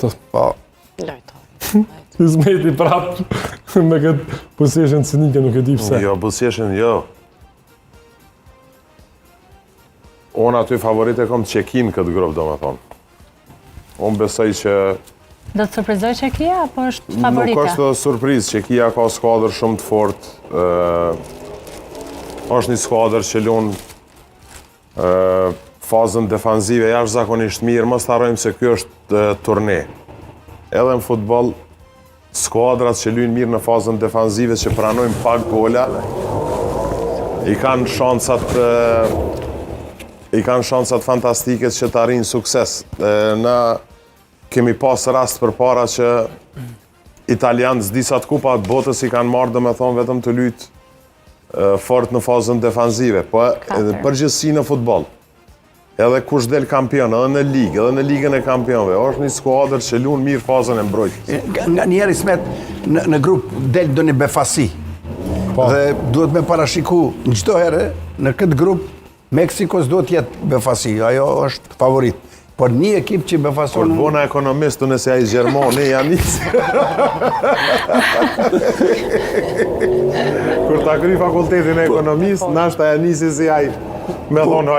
lojtë. Po. Lojtë. Izmeti prapë me këtë possession cinike, nuk e di pse. Jo, possession, jo. Unë aty favorit e kom Çekin këtë grupë, do me thonë. Unë besoj që... Do të surprizoj Çekia, apo është favorita? Nuk është surpriz, Çekia ka skuadër shumë të fortë. Është një skuadër që lun fazën defanzive jashtëzakonisht mirë, mos të harrojmë se ky është turne. Edhe në futboll, skuadrat që luajnë mirë në fazën defanzive, që pranojnë pak gola, i kanë shansat fantastike që të arrijnë sukses. Na kemi pas rast përpara që italianët disa të kupa të botës i kanë marrë, domethënë vetëm të luajtë fort në fazën defanzive, po edhe përgjithësi në futboll. Edhe kush del kampion, edhe në ligë, edhe në ligën e kampionëve, është një skuadër që luan mirë fazën e mbrojtjes. Nga njerë Ismet, në grup del do një befasi. Dhe duhet me parashiku në çdo herë, në këtë grup, Meksikos duhet jetë befasi, ajo është favorit. Por një ekip që befason... Kur bona ekonomist, nëse ai Gjermani, janë nisë. Kur ta kry fakultetin e ekonomist, nashta janë nisë si ai me thonë